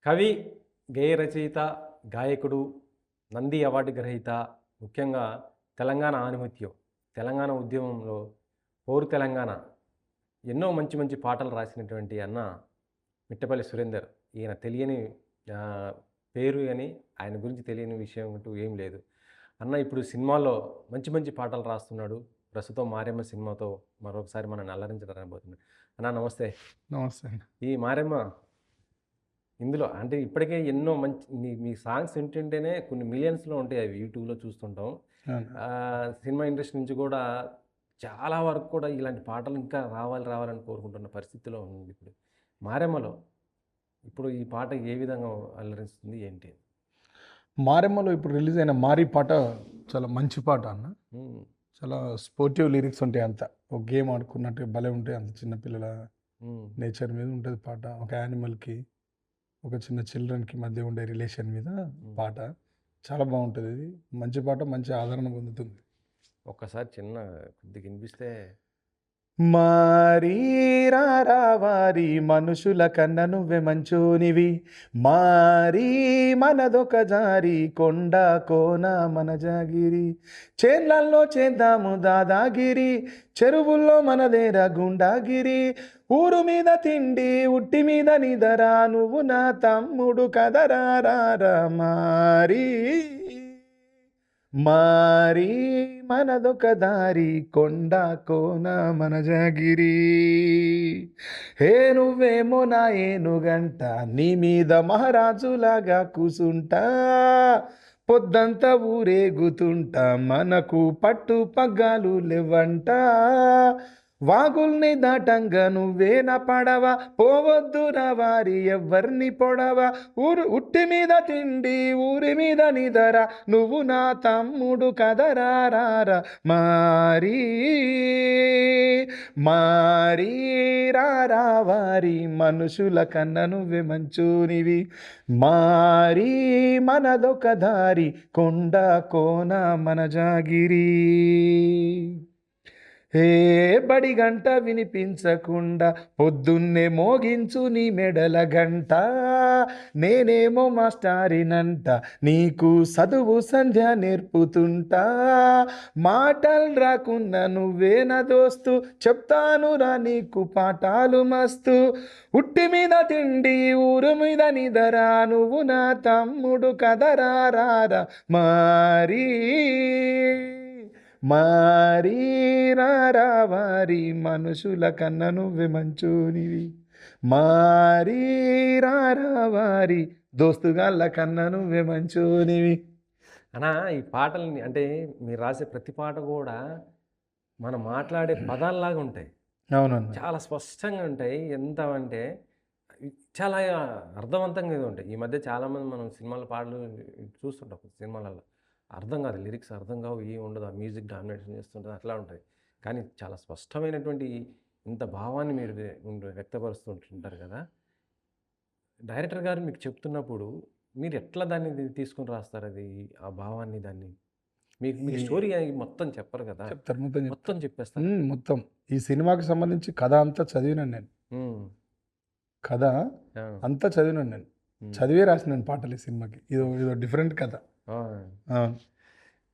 కవి, గేయ రచయిత, గాయకుడు, నంది అవార్డు గ్రహీత, ముఖ్యంగా తెలంగాణ ఆణిముత్యం. తెలంగాణ ఉద్యమంలో పౌరు తెలంగాణ ఎన్నో మంచి మంచి పాటలు రాసినటువంటి అన్న మిట్టపల్లి సురేందర్. ఈయన తెలియని ఆహ్, పేరు గాని, ఆయన గురించి తెలియని విషయం అంటూ ఏం లేదు. అన్న ఇప్పుడు సినిమాల్లో మంచి మంచి పాటలు రాస్తున్నాడు. ప్రస్తుతం 'మారెమ్మ' సినిమాతో మరొకసారి మనల్ని అల్లరించరాబోతున్నాడు. అన్న నమస్తే. నమస్తే అండి. ఈ 'మారెమ్మ' ఇందులో అంటే ఇప్పటికే ఎన్నో మంచి మీ సాంగ్స్ వింటుంటేనే కొన్ని మిలియన్స్‌లో ఉంటాయి అవి యూట్యూబ్‌లో చూస్తుంటాం. అవును. సినిమా ఇండస్ట్రీ నుంచి కూడా చాలా వరకు కూడా ఇలాంటి పాటలు ఇంకా రావాలి, రావాలని కోరుకుంటున్న పరిస్థితిలో ఉంది ఇప్పుడు. 'మారెమ్మలో' ఇప్పుడు ఈ పాట ఏ విధంగా అలరిస్తుంది ఏంటి? 'మారెమ్మలో' ఇప్పుడు రిలీజ్ అయిన 'మారి' పాట చాలా మంచి పాట అన్న. హ్మ్. చాలా స్పోర్టివ్ లిరిక్స్ ఉంటాయి అంతా. ఒక గేమ్ ఆడుకున్నట్టు భలే ఉంటాయి అంత చిన్న పిల్లల హ్మ్. నేచర్ మీద ఉంటది పాట. ఒక యానిమల్‌కి, ఒక చిన్న చిల్డ్రన్‌కి మధ్య ఉండే రిలేషన్ మీద హ్మ్. పాట. చాలా బావుంటది ఇది. మంచి పాట, మంచి ఆదరణ పొందుతుంది. ఒక్కసారి చిన్న కొద్దిగా వినిపిస్తే మారీ రారా వారి మనుషుల కన్న నువ్వే మంచోనివి, మారీ మనదొక జారి కొండ కోన మన జాగిరి, చేన్లల్లో చేద్దాము దాదాగిరి, చెరువుల్లో మనదేరా గుండాగిరి, ఊరు మీద తిండి ఉట్టి మీద నిదరా నువ్వు నా తమ్ముడు కదరా రారా మారీ, మారీ మనదొక దారి కొండ కోన మన జాగిరి, హే నువ్వేమో నా ఏనుగంట నీ మీద మహారాజులాగా కూసుంటా, పొద్దంతా ఊరేగుతుంటా మనకు పట్టు పగ్గాలు లేవంట, వాగుల్ని దాటంగా నువ్వే నా పడవ, పోవద్దురా వారి ఎవ్వర్ని పొడవ, ఊరు ఉట్టి మీద తిండి ఊరి మీద నిదర నువ్వు నా తమ్ముడు కదరా రారా మారీ, మారీ రారా వారి మనుషుల కన్న నువ్వే మంచోనివి, మారీ మనదొక దారి కొండ కోన మన జాగిరి, హే బడి గంట వినిపించకుండా పొద్దున్నే మోగించు నీ మెడల గంట, నేనేమో మాస్టారినంట నీకు చదువు సంధ్య నేర్పుతుంటా, మాటలు రాకున్నా నువ్వే నా దోస్తు చెప్తాను రా నీకు పాఠాలు మస్తు, ఉట్టి మీద తిండి ఊరు మీద నిదరా నువ్వు నా తమ్ముడు కదరా రారా మారీ, మారీ రారా వారి మనుషుల కన్న నువ్వే మంచోనివి, మారీ రారా వారి దోస్తుగాళ్ళ కన్న నువ్వే మంచోనివి. అన్నా ఈ పాటల్ని అంటే మీరు రాసే ప్రతి పాట గూడా మనం మాట్లాడే పదాల్లాగా ఉంటాయి. అవునన్న. చాలా స్పష్టంగా ఉంటాయి. ఎంత అంటే చాలా అర్థవంతంగా ఏదో ఉంటాయి. ఈ మధ్య చాలామంది మనం సినిమాల పాటలు చూస్తుంటాం సినిమాలలో. అర్థం కాదు. లిరిక్స్ అర్థం కావు. ఏం ఉండదు. ఆ మ్యూజిక్ డామినేషన్ చేస్తుంటది. అట్లా ఉంటాయి. కానీ చాలా స్పష్టమైనటువంటి ఇంత భావాన్ని మీరు వ్యక్తపరుస్తుంటుంటారు కదా! డైరెక్టర్ గారు మీకు చెప్తున్నప్పుడు మీరు ఎట్లా దాన్ని తీసుకొని రాస్తారది? ఆ భావాన్ని దాన్ని? మీకు మీకు ఈ స్టోరీ మొత్తం చెప్పరు కదా! చెప్తారు, మొత్తం మొత్తం చెప్తారు. చెప్పేస్తారా? మొత్తం ఈ సినిమాకి సంబంధించి కథ అంతా చదివినాను నేను. హ్మ్. కథ ఆ! అంతా చదివినాను నేను. హ్మ్. చదివే రాసినాను పాటలు ఈ సినిమాకి. ఇదో ఓకే. ఇదో డిఫరెంట్ కథ. ఆ! అవును.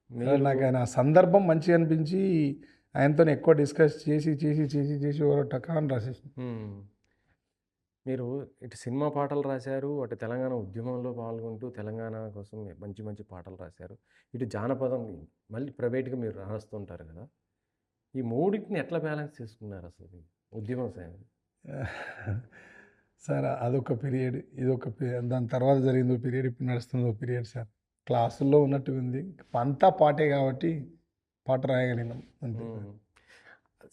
మీరు నాకు ఆయన సందర్భం మంచిగా అనిపించి ఆయనతోని ఎక్కువ డిస్కస్ చేసి ఓ టకాని రాసేసిన. హ్మ్. మీరు ఇటు సినిమా పాటలు రాశారు. అటు తెలంగాణ ఉద్యమంలో పాల్గొంటూ తెలంగాణ కోసం మంచి మంచి పాటలు రాశారు. ఇటు జానపదం మళ్ళీ ప్రైవేట్‌గా మీరు రాస్తుంటారు కదా! ఈ మూడిటిని ఎట్లా బ్యాలెన్స్ చేసుకున్నారసలు? ఉద్యమం సార్ అదొక పీరియడ్. ఇదొక దాని తర్వాత జరిగిందో పీరియడ్, ఇప్పుడు నడుస్తుందో పీరియడ్ సార్. క్లాసుల్లో ఉన్నట్టు ఉంది. అంతా పాటే కాబట్టి పాట రాయగలిగినాం అంతే. హ్మ్.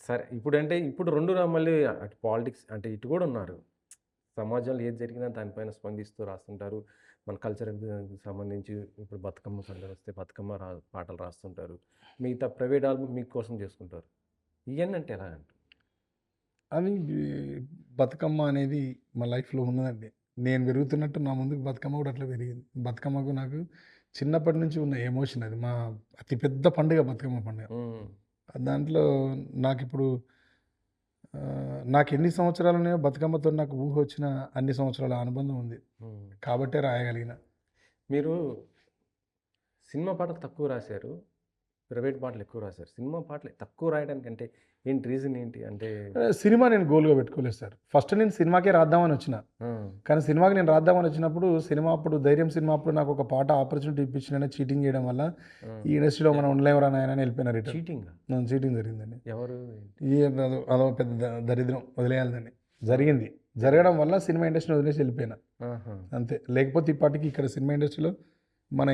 సరే. ఇప్పుడంటే ఇప్పుడు 2 మళ్ళీ అటు పాలిటిక్స్ అంటే ఇటు గూడా ఉన్నారు. సమాజంలో ఏది జరిగినా దానిపైన స్పందిస్తూ రాస్తుంటారు. మన కల్చర్‌కి సంబంధించి ఇప్పుడు బతుకమ్మ పండుగొస్తే బతుకమ్మ పాటలు రాస్తుంటారు. మిగతా ప్రైవేట్ ఆల్బమ్ మీకోసం చేసుకుంటారు. ఇయన్నంటే ఎలా అంటారు? అది బతుకమ్మ అనేది మా లైఫ్‌లో ఉన్నదండి. నేను పెరుగుతున్నట్టు నా ముందుకు బతుకమ్మ కూడా అట్లా పెరిగింది. బతుకమ్మకు నాకు చిన్నప్పటి నుంచి ఉన్న ఎమోషన్ అది. మా అతిపెద్ద పండుగ బతుకమ్మ పండుగ. హ్మ్. దాంట్లో నాకిప్పుడు నాకు ఎన్ని సంవత్సరాలు ఉన్నాయో బతుకమ్మతో నాకు ఊహ వచ్చిన అన్ని సంవత్సరాల అనుబంధం ఉంది. హ్మ్. కాబట్టే రాయగలిగిన. మీరు సినిమా పాటలు తక్కువ రాశారు. ప్రైవేట్ పాటలు ఎక్కువ రాశారు. సినిమా పాటలు తక్కువ రాయడానికి అంటే ఏంటి రీజన్ ఏంటి? అంటే సినిమా నేను గోల్‌గా పెట్టుకోలేదు సార్. ఫస్ట్ నేను సినిమాకే రాద్దామని వచ్చిన. ఆ! కానీ సినిమాకి నేను రాద్దామని వచ్చినప్పుడు సినిమా అప్పుడు 'ధైర్యం' సినిమా అప్పుడు నాకు ఒక పాట ఆపర్చునిటీ ఇప్పించిన చీటింగ్ చేయడం వల్ల ఆ! ఈ ఇండస్ట్రీలో మనం ఉండలేమురా నాయనా అని వెళ్ళిపోయిన రిటర్న్. చీటింగా? చీటింగ్ జరిగిందండి. ఎవరు? అదో పెద్ద దరిద్రం వదిలేయాలి దాన్ని. జరిగింది. జరగడం వల్ల సినిమా ఇండస్ట్రీని వదిలేసి వెళ్ళిపోయినా. ఆహా! అంతే. లేకపోతే ఇప్పటికి ఇక్కడ సినిమా ఇండస్ట్రీలో మన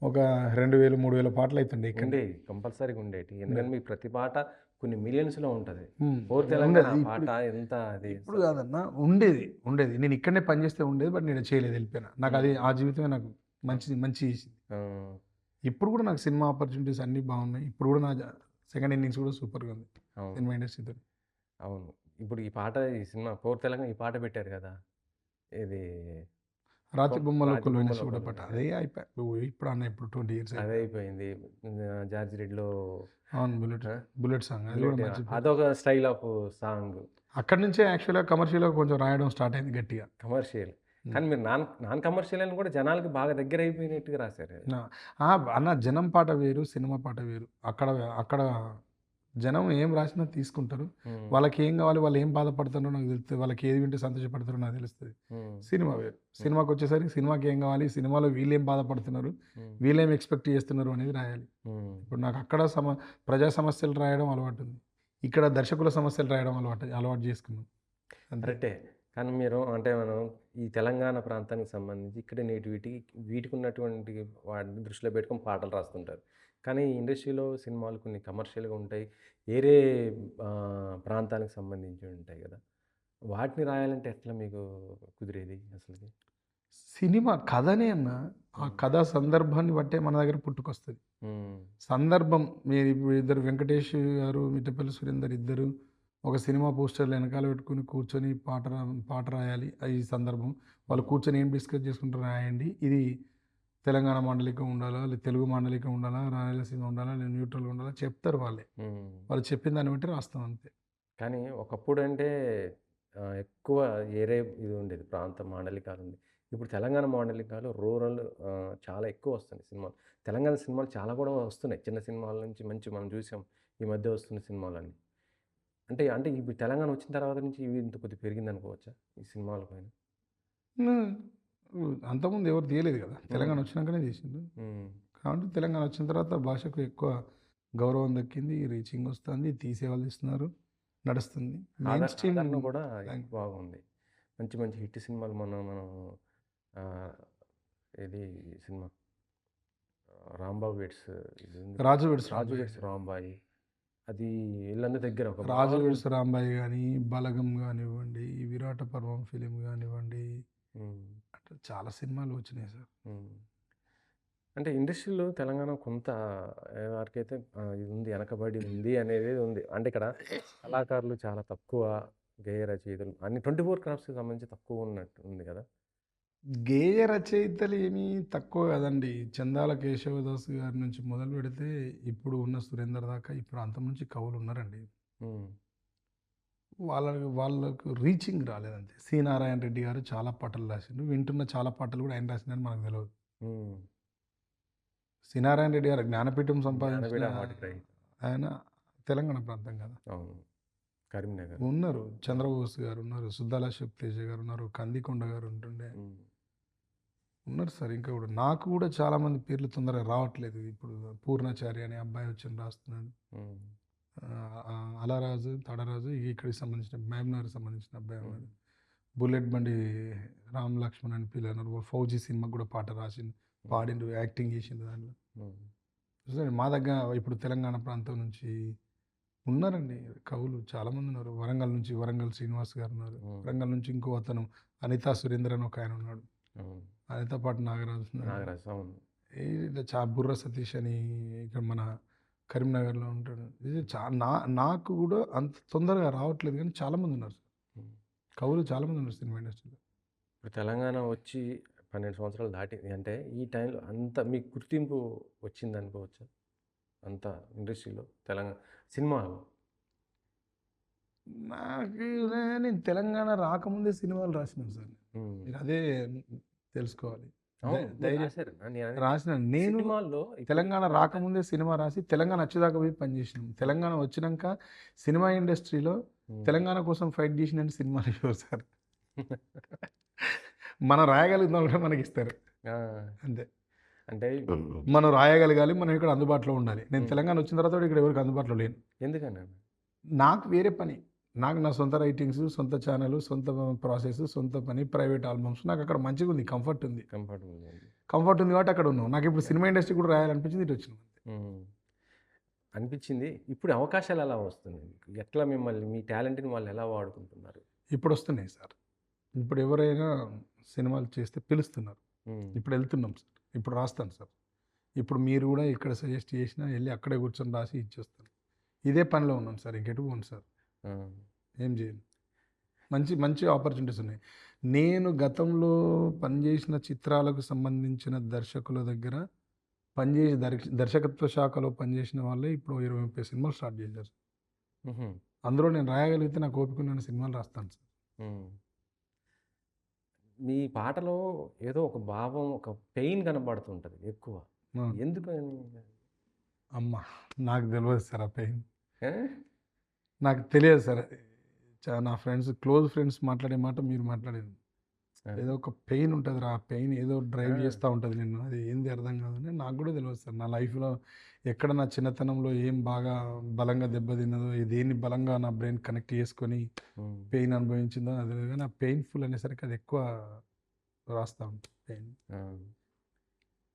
ఒక 2000, 3000 పాటలు అవుతుండే ఇక్కడ. ఉండేవి. కంపల్సరీగా ఉండేటివి. ఎందుకంటే మీ ప్రతి పాట కొన్ని మిలియన్స్‌లో ఉంటది. హ్మ్. ఓర్ తెలంగాణ ఉండేది. పాట ఎంత అది ఇప్పుడు కాదన్నా ఉండేది. నేను ఇక్కడనే పని చేస్తే ఉండేది. బట్ నేను చేయలేదు వెళ్ళిపోయినా. నాకు అది ఆ జీవితమే నాకు మంచి చేసింది. ఆ! ఇప్పుడు కూడా నాకు సినిమా ఆపర్చునిటీస్ అన్నీ బాగున్నాయి. ఇప్పుడు కూడా నా సెకండ్ ఇన్నింగ్స్ కూడా సూపర్‌గా ఉంది అవును. సినిమా ఇండస్ట్రీతో. అవును. ఇప్పుడు ఈ పాట ఈ సినిమా 'ఓర్ తెలంగాణ' ఈ పాట పెట్టారు కదా! ఇది రాతి బొమ్మలో 'రాతి కొలువైన బొమ్మలో శివుడ పాట. కొలువైన' అదే అయిపోయా. ఇప్పుడు అన్న ఇప్పుడు 20 ఇయర్స్ అదే అయిపోయింది. అయిపోయింది. 'జార్జ్ రెడ్డిలో' అవును. బుల్లెట్ సాంగ్ అది కూడా బుల్లెట్ మంచి అదొక స్టైల్ ఆఫ్ సాంగ్. అక్కడి నుంచే యాక్చువల్‌గా కమర్షియల్‌గా కొంచెం రాయడం స్టార్ట్ అయింది గట్టిగా. కమర్షియల్. కానీ మీరు నాన్ కమర్షియల్ అని కూడా జనాలకి బాగా దగ్గరైపోయినట్టుగా రాశారు. ఆ! అన్న జనం పాట వేరు, సినిమా పాట వేరు. అక్కడ అక్కడ జనం ఏం రాసినా తీసుకుంటారు. హ్మ్. వాళ్ళకేం కావాలి, వాళ్ళు ఏం బాధపడుతున్నారో నాకు తెలుస్తది. వాళ్ళకి ఏది వింటే సంతోషపడతారో నాకు తెలుస్తది. హ్మ్. సినిమా వేరు. సినిమాకొచ్చేసరికి సినిమాకి ఏం కావాలి, సినిమాలో వీళ్ళేం బాధపడుతున్నారు, హ్మ్. వీళ్ళేం ఎక్స్‌పెక్ట్ చేస్తున్నారు అనేది రాయాలి. హ్మ్. ఇప్పుడు నాకు అక్కడ ప్రజా సమస్యలు రాయడం అలవాటుంది. ఇక్కడ దర్శకుల సమస్యలు రాయడం అలవాటు చేసుకున్నాను. అంతే. కరెక్టే. కానీ మీరు అంటే మనం ఈ తెలంగాణ ప్రాంతానికి సంబంధించి ఇక్కడ నేటివిటీ వీటికి ఉన్నటువంటి వాటిని దృష్టిలో పెట్టుకొని పాటలు రాస్తుంటారు. కానీ ఈ ఇండస్ట్రీలో సినిమాలు కొన్ని కమర్షియల్‌గా ఉంటాయి. వేరే ప్రాంతానికి సంబంధించి ఉంటాయి గదా! వాటిని రాయాలంటే ఎట్లా మీకు కుదిరేది అసలకి? సినిమా కథనే అన్న. ఆ హ్మ్. కథా సందర్భాన్ని బట్టే మన దగ్గర పుట్టుకొస్తది. హ్మ్. సందర్భం మీరు ఇప్పుడు ఇద్దరు 'వెంకటేష్' గారు, 'మిట్టపల్లి సురేందర్' ఇద్దరు ఒక సినిమా పోస్టర్‌లు ఎనకాల పెట్టుకొని కూర్చొని పాట రాయాలి. ఈ సందర్భం. వాళ్ళు హ్మ్. కూర్చొని ఏం డిస్కస్ చేసుకుంటారో రాయండి. ఇది తెలంగాణ మాండలికం ఉండాలా? లేదా తెలుగు మాండలికం ఉండాలా? రాయలసీమ ఉండాలా? లేదా న్యూట్రల్‌గా ఉండాలా? చెప్తారు వాళ్ళే. హ్మ్. వాళ్ళు చెప్పిన దాన్ని బట్టి రాస్తాం అంతే. కానీ ఒకప్పుడంటే ఎక్కువ ఏరే ఇది ఉండేది. ప్రాంత మాండలికాలుండేవి. ఇప్పుడు తెలంగాణ మాండలికాలు రూరల్ చాలా ఎక్కువ వస్తున్నాయి సినిమాలు. తెలంగాణ సినిమాలు చాలా కూడా వస్తున్నాయి. చిన్న సినిమాల నుంచి మంచి మనం చూసాం. ఈ మధ్య వస్తున్న సినిమాలన్నీ. అంటే ఇప్పుడు తెలంగాణ వచ్చిన తర్వాత నుంచి ఇవి ఇంత కొద్దిగా పెరిగిందనుకోవచ్చా? ఈ సినిమాల పైన? హ్మ్. అంతకుముందు ఎవరు తీయలేదు కదా! హ్మ్. తెలంగాణ వచ్చినాకనే తీసిండు. హ్మ్. కాబట్టి తెలంగాణ వచ్చిన తర్వాత భాషకు ఎక్కువ గౌరవం దక్కింది. రీచింగ్ వస్తుంది. తీసేవాళ్ళు తీస్తున్నారు. నడుస్తుంది. మెయిన్ స్ట్రీమ్ ఆదరణ కూడా థాంక్ ఎక్కువ బాగుంది. మంచి మంచి హిట్ సినిమాలు మనం ఆహ్, ఏది సినిమా 'రాంబాబు వెడ్స్' ఇది ఉంది కదా! 'రాజు వెడ్స్ 'రాజు రాంబాయ్'. వెడ్స్ రాంబాయి' అది ఇల్లందు దగ్గర ఒక 'రాజు మామూలు వెడ్స్ రాంబాయ్' గాని, 'బలగం' గానివ్వండి, 'విరాట పర్వం' ఫిల్మ్ గానివ్వండి, హ్మ్. అట్లా చాలా సినిమాలు వచ్చినాయి సార్. హ్మ్. అంటే ఇండస్ట్రీలో తెలంగాణ కొంత వరకైతే ఇది ఉంది వెనకబడి ఉంది అనేది ఉంది. అంటే ఇక్కడ కళాకారులు చాలా తక్కువ, గేయ రచయితలు అన్ని 24 క్రాఫ్ట్స్‌కి సంబంధించి తక్కువ ఉన్నట్టు ఉంది కదా! గేయ రచయితలు ఏమీ తక్కువ కాదండి. చందాల కేశవదాస్ గారి నుంచి మొదలుపెడితే ఇప్పుడు ఉన్న సురేందర్ దాకా ఈ ప్రాంతం నుంచి కవులున్నారండి. హ్మ్. వాళ్ళకు రీచింగ్ రాలేదంతే. 'సి. నారాయణ రెడ్డి' గారు చాలా పాటలు రాసిండు. వింటున్న చాలా పాటలు కూడా ఆయన రాసిండని మనకు తెలవదు. హ్మ్. 'సి. నారాయణ రెడ్డి' గారు జ్ఞానపీఠం సంపాదించిన 'జ్ఞానపీఠ అవార్డు గ్రహీత'. ఆయన తెలంగాణ ప్రాంతం కదా! అవును. కరీంనగర్. ఉన్నారు. 'చంద్రబోస్' గారు ఉన్నారు. 'సుద్దాల అశోక్ తేజ' గారు ఉన్నారు. 'కందికొండ' గారు ఉంటుండే. హ్మ్. ఉన్నారు సార్ ఇంకా కూడా. నాకు కూడా చాలామంది పేర్లు తొందరగా రావట్లేదు. ఇప్పుడు 'పూర్ణాచారి' అనే అబ్బాయి వచ్చి రాస్తున్నాడు. హ్మ్. అలరాజు, తడరాజు ఇక్కడికి సంబంధించిన మహబూబ్‌నగర్‌కి సంబంధించిన అబ్బాయి హ్మ్. ఉన్నాడు. బుల్లెట్ బండి రామ్ లక్ష్మణ్ అని పిల్లన్నారు. 'ఫౌజీ' సినిమాకి కూడా పాట రాసిండు. పాడిండు, యాక్టింగ్ చేసిండు దాంట్లో. హ్మ్. చూసారా మా దగ్గర ఇప్పుడు తెలంగాణ ప్రాంతం నుంచి ఉన్నారండి కవులు చాలామంది ఉన్నారు. వరంగల్ నుంచి వరంగల్ శ్రీనివాస్ గారు ఉన్నారు. హ్మ్. వరంగల్ నుంచి ఇంకో అతను అనితా సురేందర్ అని ఒక ఆయన ఉన్నాడు. హ్మ్. ఆయనతో పాటు నాగరాజు ఉన్నాడు. నాగరాజు. అవును. ఇట్లా బుర్ర సతీష్ అని ఇక్కడ మన కరీంనగర్‌లో ఉంటాడు. ఇది నాకు కూడా అంత తొందరగా రావట్లేదు కానీ చాలామంది ఉన్నారు. హ్మ్. కవులు చాలామంది ఉన్నారు సినిమా ఇండస్ట్రీలో. ఇప్పుడు తెలంగాణ వచ్చి 12 సంవత్సరాలు దాటింది. అంటే ఈ టైంలో అంత మీకు గుర్తింపు వచ్చిందనుకోవచ్చా? అంత ఇండస్ట్రీలో సినిమాలో. నాకు నేను తెలంగాణ రాకముందే సినిమాలు రాసినాను సార్. మీరు అదే తెలుసుకోవాలి. అవును, మీరు ధైర్యం రాశారు. నేను అనేది రాసిన నేను సినిమాల్లో ఇప్పుడు తెలంగాణ రాకముందే సినిమా రాసి తెలంగాణ వచ్చేదాకా పోయి పనిచేసినాం. తెలంగాణ వచ్చినాక సినిమా ఇండస్ట్రీలో తెలంగాణ కోసం ఫైట్ చేసిన సినిమాలు లేవు సార్. మనం రాయగలుగుతాం కూడా మనకి ఇస్తారు ఆ, అంతే. అంటే మనం రాయగలగాలి, మనం ఇక్కడ అందుబాటులో ఉండాలి. నేను తెలంగాణ వచ్చిన తర్వాత కూడా ఇక్కడ ఎవరికి అందుబాటులో లేను. ఎందుకన్నా? నాకు వేరే పని, నాకు నా సొంత రైటింగ్స్, సొంత ఛానల్, సొంత ప్రాసెస్, సొంత పని, ప్రైవేట్ ఆల్బమ్స్. నాకు అక్కడ మంచిగా ఉంది, కంఫర్ట్ ఉంది. కంఫర్ట్ ఉంది కాబట్టి అక్కడ ఉన్నాం. నాకు ఇప్పుడు సినిమా ఇండస్ట్రీ కూడా రాయాలనిపించింది, ఇటు వచ్చినాం. అనిపించింది. ఇప్పుడు అవకాశాలు ఎలా వస్తున్నాయి మీకు? ఎట్లా మిమ్మల్ని మీ టాలెంట్ని వాళ్ళు ఎలా వాడుకుంటున్నారు? ఇప్పుడు వస్తున్నాయి సార్. ఇప్పుడు ఎవరైనా సినిమాలు చేస్తే పిలుస్తున్నారు. ఇప్పుడు వెళ్తున్నాం సార్. ఇప్పుడు రాస్తాను సార్. ఇప్పుడు మీరు కూడా ఇక్కడ సజెస్ట్ చేసినా వెళ్ళి అక్కడే కూర్చొని రాసి ఇచ్చేస్తాను. ఇదే పనిలో ఉన్నాను సార్, ఇంకెటు పోను సార్. ఏం చేయను. మంచి మంచి ఆపర్చునిటీస్ ఉన్నాయి. నేను గతంలో పనిచేసిన చిత్రాలకు సంబంధించిన దర్శకుల దగ్గర పనిచేసి దర్శకత్వ శాఖలో పనిచేసిన వాళ్ళే ఇప్పుడు 20-30 సినిమాలు స్టార్ట్ చేశారు. అందులో నేను రాయగలిగితే నాకు ఓపిక ఉన్న సినిమాలు రాస్తాను సార్. మీ పాటలో ఏదో ఒక భావం, ఒక పెయిన్ కనబడుతుంటుంది ఎక్కువ. ఎందుకు? అమ్మా, నాకు తెలియదు సార్ ఆ పెయిన్. నాకు తెలియదు సార్. నా ఫ్రెండ్స్, క్లోజ్ ఫ్రెండ్స్ మాట్లాడే మాట మీరు మాట్లాడేది ఏదో ఒక పెయిన్ ఉంటుంది. ఆ పెయిన్ ఏదో డ్రైవ్ చేస్తూ ఉంటుంది నిన్ను. అది ఏంది అర్థం కాదని నాకు కూడా తెలియదు సార్. నా లైఫ్లో ఎక్కడ నా చిన్నతనంలో ఏం బాగా బలంగా దెబ్బతిన్నదో, దేన్ని బలంగా నా బ్రెయిన్ కనెక్ట్ చేసుకొని పెయిన్ అనుభవించిందో అది లేదు. కానీ ఆ పెయిన్ఫుల్ అనేసరికి అది ఎక్కువ రాస్తూ ఉంటుంది పెయిన్.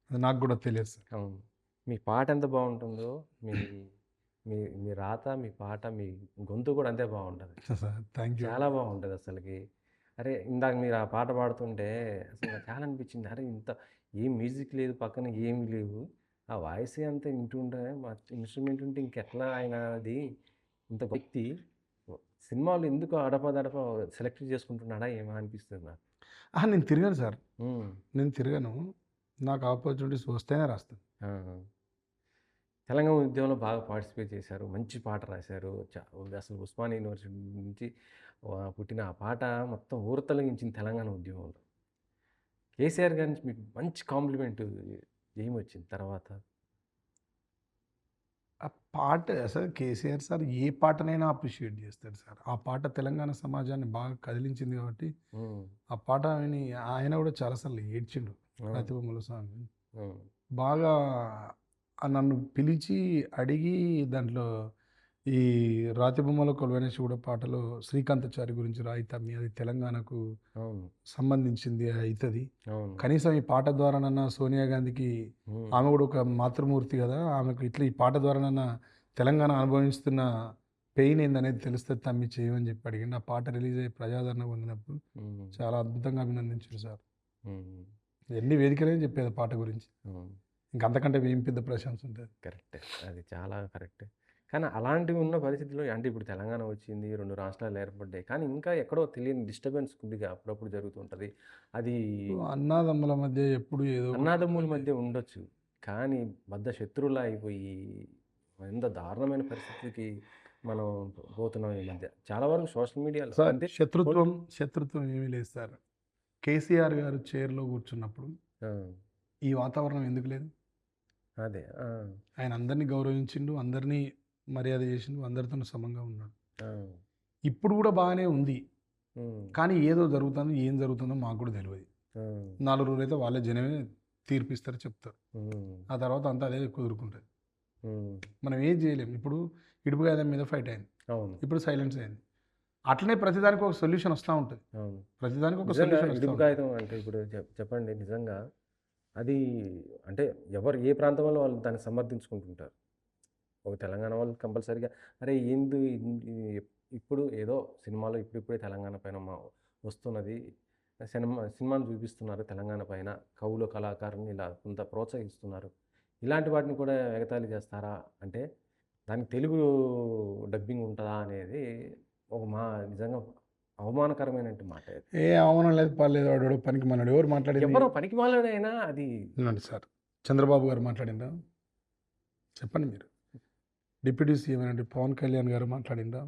అది నాకు కూడా తెలియదు సార్. అవును, మీ పాట ఎంత బాగుంటుందో మీ మీ మీ రాత, మీ పాట, మీ గొంతు కూడా అంతే బాగుంటుంది సార్. Thank you. చాలా బాగుంటుంది అసలుకి. అరే ఇందాక మీరు ఆ పాట పాడుతుంటే అసలు నాకు చాలా అనిపించింది. అరే ఇంత ఏం మ్యూజిక్ లేదు, పక్కన ఏమి లేవు, ఆ వాయిసే అంతా వింటుంటే, మా ఇన్స్ట్రుమెంట్ ఉంటే ఇంకెట్లా ఆయన అది ఇంత వ్యక్తి సినిమాలు ఎందుకు అడపదడప సెలెక్ట్ చేసుకుంటున్నాడా ఏమో అనిపిస్తుంది నాకు. నేను తిరిగాను సార్. నేను తిరిగాను. నాకు ఆపర్చునిటీస్ వస్తేనే రాస్తాను. తెలంగాణ ఉద్యమంలో బాగా పార్టిసిపేట్ చేశారు, మంచి పాట రాశారు. అసలు ఉస్మానియా యూనివర్సిటీ నుంచి పుట్టిన ఆ పాట మొత్తం ఊరతొలగించింది తెలంగాణ ఉద్యమంలో. కేసీఆర్ గారి నుంచి మీకు మంచి కాంప్లిమెంట్ ఏమొచ్చింది తర్వాత? ఆ పాట అసలు కేసీఆర్ సార్ ఏ పాటనైనా అప్రిషియేట్ చేస్తాడు సార్. ఆ పాట తెలంగాణ సమాజాన్ని బాగా కదిలించింది కాబట్టి ఆ పాట విని ఆయన కూడా చాలాసార్లు ఏడ్చిండు. రాతిబొమ్మల సాంగ్ బాగా నన్ను పిలిచి అడిగి దాంట్లో ఈ రాతిబొమ్మల కొలువైన శివుడు పాటలో శ్రీకాంతాచారి గురించి రాయి తమ్మి, అది తెలంగాణకు సంబంధించింది అవుతుంది. కనీసం ఈ పాట ద్వారానన్నా సోనియా గాంధీకి, ఆమె కూడా ఒక మాతృమూర్తి కదా, ఆమెకు ఇట్లా ఈ పాట ద్వారానన్నా తెలంగాణ అనుభవిస్తున్న పెయిన్ ఏందనేది తెలుస్తుంది తమ్మి, చేయమని చెప్పి అడిగింది. ఆ పాట రిలీజ్ అయ్యి ప్రజాదరణ పొందినప్పుడు చాలా అద్భుతంగా అభినందించారు సార్. ఎన్ని వేదికలే చెప్పేది పాట గురించి. ఇంకంతకంటే ఏం పెద్ద ప్రశంస ఉంటుంది. కరెక్టే, అది చాలా కరెక్టే. కానీ అలాంటివి ఉన్న పరిస్థితుల్లో, అంటే ఇప్పుడు తెలంగాణ వచ్చింది, 2 రాష్ట్రాలు ఏర్పడ్డాయి, కానీ ఇంకా ఎక్కడో తెలియని డిస్టర్బెన్స్ కొద్దిగా అప్పుడప్పుడు జరుగుతుంటుంది. అది అన్నదమ్ముల మధ్య ఎప్పుడు ఏదో అన్నదమ్ముల మధ్య ఉండొచ్చు, కానీ బద్ద శత్రువులా అయిపోయి ఎంత దారుణమైన పరిస్థితికి మనం పోతున్నాం ఈ మధ్య. చాలా వరకు సోషల్ మీడియాలో అంటే శత్రుత్వం ఏమీ లేదు సార్. కేసీఆర్ గారు చైర్లో కూర్చున్నప్పుడు ఈ వాతావరణం ఎందుకు లేదు? అదే ఆయన అందరినీ గౌరవించిండు, అందరినీ మర్యాద చేసిండు, అందరితో సమంగా ఉన్నాడు. ఇప్పుడు కూడా బాగానే ఉంది, కానీ ఏదో జరుగుతుందో ఏం జరుగుతుందో మాకు కూడా తెలియదు. 4 రోజులు అయితే వాళ్ళే జనమే తీర్పిస్తారు, చెప్తారు. ఆ తర్వాత అంతా అదే కుదురుకుంటుంది. మనం ఏం చేయలేము. ఇప్పుడు ఇడుపు కాయడం మీద ఫైట్ అయింది, ఇప్పుడు సైలెన్స్ అయింది. అట్లనే ప్రతిదానికి ఒక సొల్యూషన్ వస్తూ ఉంటుంది. ప్రతిదానికి ఒక సొల్యూషన్. ఇడుపు కాగితం అంటే ఇప్పుడు చెప్పండి, నిజంగా అది అంటే ఎవరు ఏ ప్రాంతం వాళ్ళు వాళ్ళు దాన్ని సమర్థించుకుంటుంటారు. ఒక తెలంగాణ వాళ్ళు కంపల్సరీగా అరే ఏంది ఇప్పుడు ఏదో సినిమాలో ఇప్పుడిప్పుడే తెలంగాణ పైన వస్తున్నది, సినిమాను చూపిస్తున్నారు తెలంగాణ పైన, కవులు కళాకారుని ఇలా కొంత ప్రోత్సహిస్తున్నారు, ఇలాంటి వాటిని కూడా ఎగతాళి చేస్తారా అంటే దానికి తెలుగు డబ్బింగ్ ఉంటుందా అనేది ఒక నిజంగా అవమానకరమైన మాట. ఏ అవమానం లేదు, పర్లేదు. వాడు పనికి మాలాడు. ఎవరు మాట్లాడింది? ఎవరో పనికి మాలాడైనా అది సార్ చంద్రబాబు గారు మాట్లాడిందా? చెప్పండి మీరు. డిప్యూటీ సీఎం అంటే పవన్ కళ్యాణ్ గారు మాట్లాడిందా?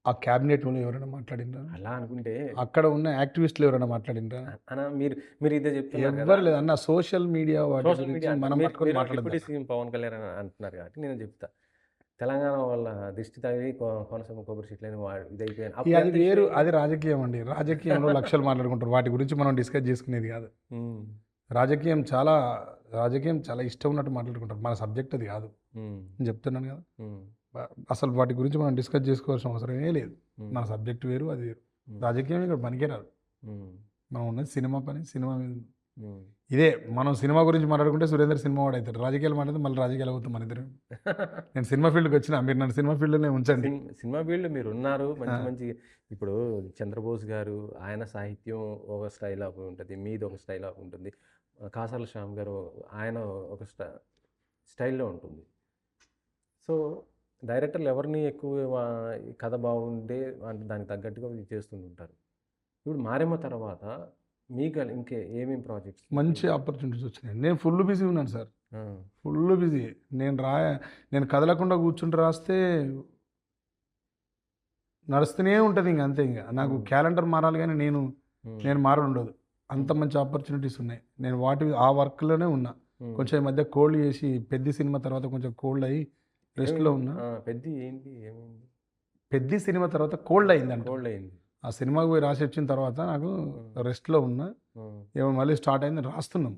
ఆ క్యాబినెట్లో ఎవరైనా మాట్లాడిండ్రా? అలా అనుకుంటే అక్కడ ఉన్న యాక్టివిస్టులు ఎవరైనా మాట్లాడిండ్రా? అన్న మీరు ఇదే చెప్తున్నారు కదా, ఎవ్వరు లేదు అన్న. సోషల్ మీడియా వాటి సోషల్ గురించి మీడియా మనం మీరు పట్టుకొని మీరు మాట్లాడద్దు. డిప్యూటీ సీఎం పవన్ కళ్యాణ్ అని అంటున్నారు కాబట్టి నేను చెప్తా. తెలంగాణ వాళ్ళ దిష్టి తగిలి కోనసీమ కొబ్బరి చెట్లని ఇదైపోయాను ఇక అది ఎంత వేరు, issue అది రాజకీయం అండి. రాజకీయంలో లక్షలు మాట్లాడుకుంటారు. వాటి గురించి మనం డిస్కస్ చేసుకునేది కాదు. ఉమ్, రాజకీయం చాలా ఇష్టం ఉన్నట్టు మాట్లాడుకుంటారు. మన సబ్జెక్ట్ అది కాదు. ఉమ్, నేను చెప్తున్నాను కదా. ఉమ్, అసలు వాటి గురించి మనం డిస్కస్ చేసుకోవాల్సిన అవసరమే లేదు. ఉమ్, మన సబ్జెక్ట్ వేరు, అది వేరు. ఉమ్, రాజకీయం ఇక్కడ పనికే రాదు. ఉమ్, మనం ఉన్నది సినిమా పని, సినిమా మీద. ఉమ్. ఇదే మనం సినిమా గురించి మాట్లాడుకుంటే సురేందర్ సినిమా వాడు అవుతాడు. రాజకీయాలు మాట్లాడితే మళ్ళీ రాజకీయాలు అవుతాం మన ఇద్దరు. నేను సినిమా ఫీల్డ్కి వచ్చిన, మీరు నన్ను సినిమా ఫీల్డ్లోనే ఉంచండి. సినిమా ఫీల్డ్ మీరు ఉన్నారు, మంచి మంచి. ఇప్పుడు చంద్రబోస్ గారు ఆయన సాహిత్యం ఒక స్టైల్ ఆఫ్ ఉంటుంది, మీది ఒక స్టైల్ ఆఫ్ ఉంటుంది. కాసాల శ్యామ్ గారు ఆయన ఒక స్టైల్లో ఉంటుంది. సో డైరెక్టర్లు ఎవరిని ఎక్కువ ఈ కథ బాగుంటే అంటే దానికి తగ్గట్టుగా ఇది చేస్తుంటారు. ఇప్పుడు మారేమ తర్వాత మీకు ఇంకే ఏమేమి ప్రాజెక్ట్స్? మంచి ఆపర్చునిటీస్ వచ్చినాయి. నేను ఫుల్ బిజీ ఉన్నాను సార్. Full busy. నేను కదలకుండా కూర్చుంటూ రాస్తే నడుస్తూనే ఉంటుంది. ఇంక అంతే. ఇంకా నాకు క్యాలెండర్ మారాలి కానీ నేను మారడుండదు. అంత మంచి ఆపర్చునిటీస్ ఉన్నాయి. నేను ఆ వర్క్లోనే ఉన్నా. కొంచెం ఈ మధ్య కోల్డ్ చేసి పెద్ద సినిమా తర్వాత కొంచెం కోల్డ్ అయ్యి రెస్ట్లో ఉన్నా. పెద్ద ఏంటి ఏమైంది? పెద్ద సినిమా తర్వాత కోల్డ్ అయిందండి. కోల్డ్ అయింది. ఆ సినిమాకి పోయి రాసి వచ్చిన తర్వాత నాకు రెస్ట్లో ఉన్నా. ఏమో మళ్ళీ స్టార్ట్ అయింది, రాస్తున్నాం.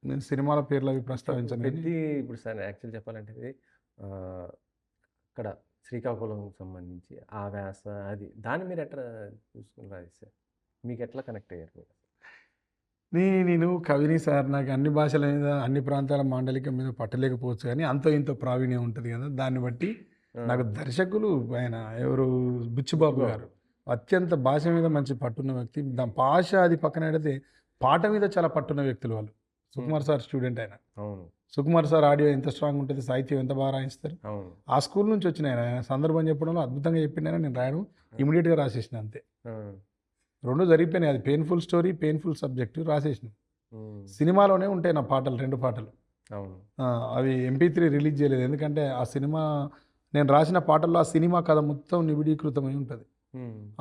నేను సినిమాల పేర్లు అవి ప్రస్తావించాను. పెద్ద ఇప్పుడు సార్ యాక్చువల్ చెప్పాలంటే ఇది, అక్కడ శ్రీకాకుళం సంబంధించి ఆ వ్యాస అది దాన్ని మీరు ఎట్లా చూసుకుని రాశారు? మీకు ఎట్లా కనెక్ట్ అయ్యారు మీరు? నేను కవిని సార్. నాకు అన్ని భాషల మీద, అన్ని ప్రాంతాల మాండలికం మీద పట్టలేకపోవచ్చు కానీ అంతో ఇంతో ప్రావీణ్యం ఉంటుంది కదా. దాన్ని బట్టి నాకు దర్శకులు ఆయన ఎవరు, బుచ్చిబాబు గారు అత్యంత భాష మీద మంచి పట్టున్న వ్యక్తి. భాష అది పక్కన పెడితే పాట మీద చాలా పట్టున్న వ్యక్తులు వాళ్ళు. సుకుమార్ సార్ స్టూడెంట్ ఆయన. అవును. సుకుమార్ సార్ ఆడియో ఎంత స్ట్రాంగ్ ఉంటుంది, సాహిత్యం ఎంత బాగా రాయిస్తారు. అవును. ఆ స్కూల్ నుంచి వచ్చిన ఆయన సందర్భం చెప్పడంలో అద్భుతంగా చెప్పిండైనా నేను రాయడం ఇమీడియట్గా రాసేసిన అంతే. రెండు జరిగిపోయినాయి. అది పెయిన్ఫుల్ స్టోరీ, పెయిన్ఫుల్ సబ్జెక్టు రాసేసిన. సినిమాలోనే ఉంటాయి నా పాటలు, 2 పాటలు. అవును. అవి MP3 రిలీజ్ చేయలేదు. ఎందుకంటే ఆ సినిమా నేను రాసిన పాటల్లో ఆ సినిమా కథ మొత్తం నిబిడీకృతమై ఉంటుంది.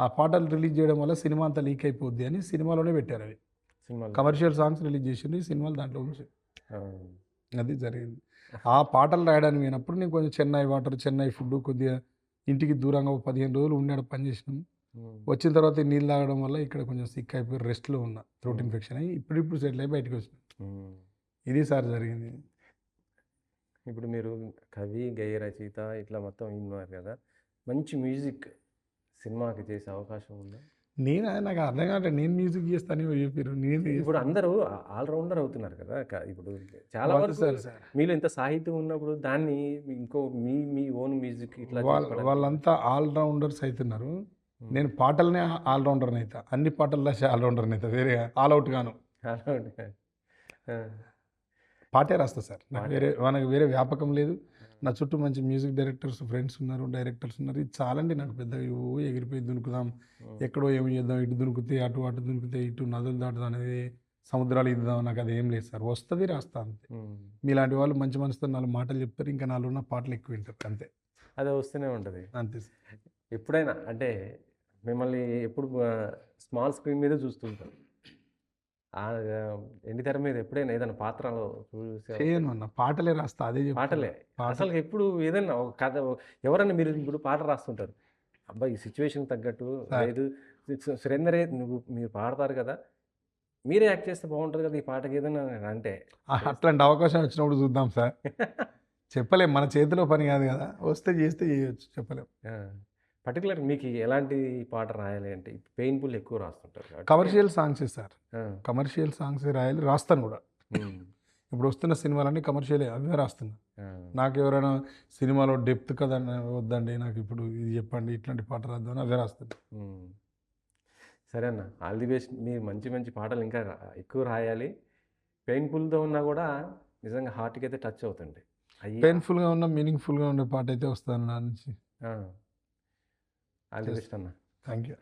ఆ పాటలు రిలీజ్ చేయడం వల్ల సినిమా అంతా లీక్ అయిపోద్ది అని సినిమాలోనే పెట్టారు. అవి కమర్షియల్ సాంగ్స్ రిలీజ్ చేసింది, సినిమాలు దాంట్లో ఉంచి. అది జరిగింది. ఆ పాటలు రాయడానికి పోయినప్పుడు నేను కొంచెం చెన్నై వాటర్, చెన్నై ఫుడ్, కొద్దిగా ఇంటికి దూరంగా 15 రోజులు ఉండి పనిచేసినాం. వచ్చిన తర్వాత నీళ్ళు తాగడం వల్ల ఇక్కడ కొంచెం సిక్ అయిపోయి రెస్ట్లో ఉన్నా. థ్రోట్ ఇన్ఫెక్షన్ అయ్యి ఇప్పుడు సెటిల్ అయి బయటకు వచ్చిన. ఇది సార్ జరిగింది. ఇప్పుడు మీరు కవి, గేయ రచయిత ఇట్లా మొత్తం ఉన్నారు కదా, మంచి మ్యూజిక్ సినిమాకి చేసే అవకాశం ఉందా? నాకు అర్థం కావట్లేదు. నేను మ్యూజిక్ చేస్తాను చెప్పారు. ఇప్పుడు అందరూ ఆల్రౌండర్ అవుతున్నారు కదా. ఇప్పుడు చాలా వరకు మీలో ఇంత సాహిత్యం ఉన్నప్పుడు దాన్ని ఇంకో మీ ఓన్ మ్యూజిక్ ఇట్లా వాళ్ళంతా ఆల్రౌండర్స్ అవుతున్నారు. నేను పాటలనే ఆల్రౌండర్ని అవుతా. అన్ని పాటల్లో ఆల్రౌండర్ని అవుతా. వేరే ఆల్అవుట్ గాను పాటే రాస్తా సార్. మనకు వేరే వ్యాపకం లేదు. నా చుట్టూ మంచి మ్యూజిక్ డైరెక్టర్స్ ఫ్రెండ్స్ ఉన్నారు, డైరెక్టర్స్ ఉన్నారు. ఇది చాలండి నాకు. పెద్ద ఎగిరిపోయి దునుకుదాం, ఎక్కడో ఏమి చేద్దాం, ఇటు దునుకుతే అటు దునుకుతే ఇటు నదులు దాటుదాం అనేది, సముద్రాలు ఇద్దాం, నాకు అది ఏం లేదు సార్. వస్తుంది, రాస్తా అంతే. మీలాంటి వాళ్ళు మంచి మనసుతో 4 మాటలు చెప్తారు, ఇంకా 4 ఉన్న పాటలు ఎక్కువ వింటారు అంతే. అదే వస్తూనే ఉంటుంది అంతే సార్. ఎప్పుడైనా అంటే మిమ్మల్ని ఎప్పుడు స్మాల్ స్క్రీన్ మీద చూస్తుంటారు, ఎండి తెర మీద ఎప్పుడైనా ఏదైనా పాత్రలో చేయను అన్న, పాటలే రాస్తా. అదే పాటలే అసలు. ఎప్పుడు ఏదైనా ఒక కథ, ఎవరన్నా మీరు ఇప్పుడు పాట రాస్తుంటారు, అబ్బాయి ఈ సిచ్యువేషన్ తగ్గట్టు లేదు సురేందరే మీరు పాడతారు కదా, మీరే యాక్ట్ చేస్తే బాగుంటుంది కదా ఈ పాటకి ఏదైనా అంటే, అట్లాంటి అవకాశం వచ్చినప్పుడు చూద్దాం సార్. చెప్పలేం, మన చేతిలో పని కాదు కదా. వస్తే చేస్తే చేయొచ్చు, చెప్పలేం. పర్టికులర్ మీకు ఎలాంటి పాట రాయాలి అంటే పెయిన్ఫుల్ ఎక్కువ రాస్తుంటారు? Commercial songs sir. Commercial songs రాయాలి, రాస్తాను కూడా. ఇప్పుడు వస్తున్న సినిమాలన్నీ కమర్షియలే, అవే రాస్తున్నా. నాకు ఎవరైనా సినిమాలో డెప్త్ కదా వద్దండి, నాకు ఇప్పుడు ఇది చెప్పండి, ఇట్లాంటి పాట రాద్దామని అవే రాస్తాను. సరే అన్న, ఆల్ ది బెస్ట్. మీరు మంచి మంచి పాటలు ఇంకా ఎక్కువ రాయాలి. పెయిన్ఫుల్తో ఉన్నా కూడా నిజంగా హార్ట్కి అయితే టచ్ అవుతుంది. పెయిన్ఫుల్గా ఉన్న మీనింగ్ఫుల్గా ఉండే పాట అయితే వస్తాను నా నుంచి. ఆల్ ది బెస్ట్ అన్న. Thank you.